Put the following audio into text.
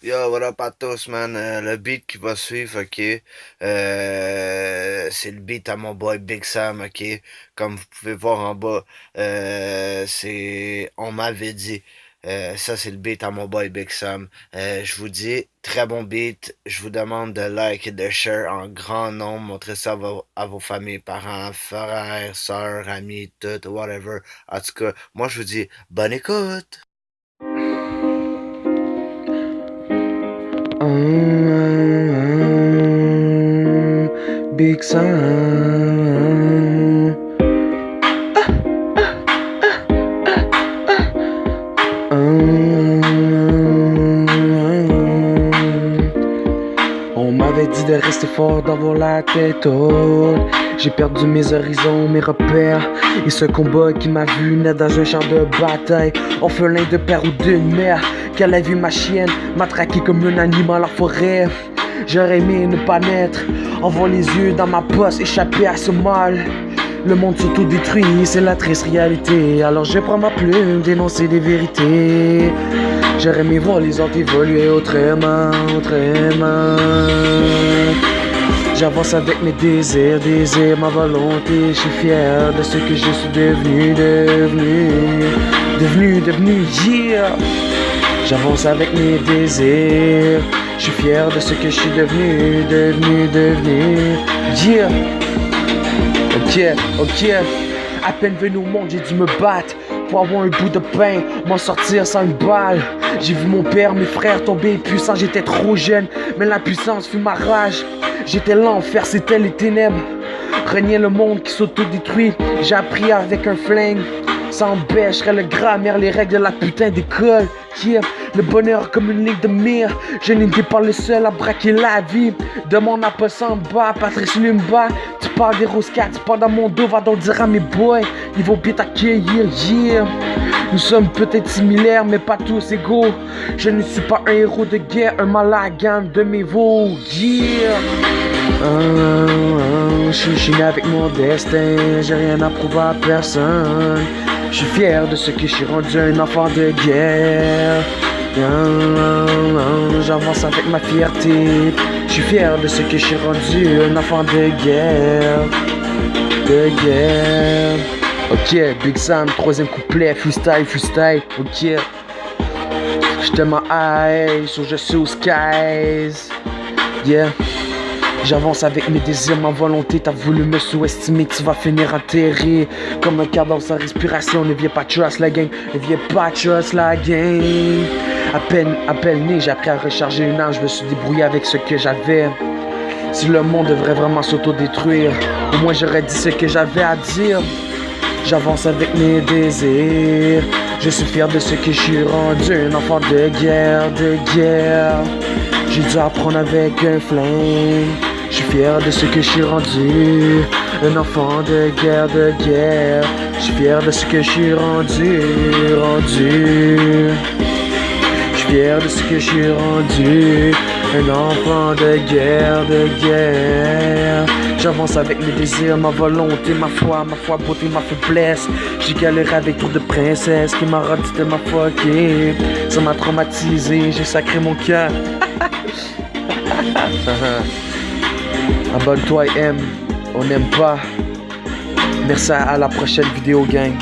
Yo, what up à tous, man? Le beat qui va suivre, ok? C'est le beat à mon boy Big Sam, ok? Comme vous pouvez voir en bas, c'est On m'avait dit. Ça, c'est le beat à mon boy Big Sam. Je vous dis, très bon beat. Je vous demande de like et de share en grand nombre. Montrez ça à vos familles, parents, frères, sœurs, amis, tout, whatever. En tout cas, moi, je vous dis, bonne écoute! Big Sam. On m'avait dit de rester fort, d'avoir la tête haute. J'ai perdu mes horizons, mes repères. Et ce combat qui m'a vu naître dans un champ de bataille, orphelin de père ou d'une mère. Qu'elle a vu ma chienne m'attraquer comme un animal en forêt. J'aurais aimé ne pas naître, avoir les yeux dans ma poche, échapper à ce mal. Le monde s'auto-détruit, c'est la triste réalité. Alors je prends ma plume, dénoncer des vérités. J'aurais aimé voir les autres évoluer autrement, autrement. J'avance avec mes désirs, ma volonté. Je suis fier de ce que je suis devenu, yeah. J'avance avec mes désirs. Je suis fier de ce que je suis devenu, yeah. Ok. À peine venu au monde, j'ai dû me battre pour avoir un bout de pain, m'en sortir sans une balle. J'ai vu mon père, mes frères tomber puissants, j'étais trop jeune, mais la puissance fut ma rage. J'étais l'enfer, c'était les ténèbres. Régnait le monde qui s'autodétruit. J'ai appris avec un flingue. Sans bêcherait le grammaire, les règles de la putain d'école. Yeah. Le bonheur comme une ligne de mire. Je n'étais pas le seul à braquer la vie. Demande à pas s'en bas, Patrice Lumba. Tu parles des roscats, tu parles dans mon dos. Va donc dire à mes boys, ils vont bien t'accueillir, yeah. Nous sommes peut-être similaires, mais pas tous égaux. Je ne suis pas un héros de guerre, un malagan de mes veaux, yeah. Je suis né avec mon destin, j'ai rien à prouver à personne. Je suis fier de ce que je suis rendu, un enfant de guerre. J'avance avec ma fierté. Je suis fier de ce que je suis rendu, un enfant de guerre. Ok, Big Sam, troisième couplet, freestyle, ok. J'étais ma high, so je suis aux skies, yeah. J'avance avec mes désirs, ma volonté. T'as voulu me sous-estimer, tu vas finir enterré comme un cadavre sans respiration. Ne viens pas trust la gang, À peine né, j'ai appris à recharger une arme. Je me suis débrouillé avec ce que j'avais. Si le monde devrait vraiment s'autodétruire, au moins j'aurais dit ce que j'avais à dire. J'avance avec mes désirs. Je suis fier de ce que je suis rendu, un enfant de guerre. J'ai dû apprendre avec un flingue. Je suis fier de ce que je suis rendu, un enfant de guerre. Je suis fier de ce que je suis rendu. Je suis fier de ce que je suis rendu, un enfant de guerre. J'avance avec mes désirs, ma volonté, ma foi, beauté, ma faiblesse. J'ai galéré avec trop de princesses qui m'a rendu tellement fucké. Ça m'a traumatisé, j'ai sacré mon cœur. Abonne-toi et aime, on n'aime pas. Merci à la prochaine vidéo, gang.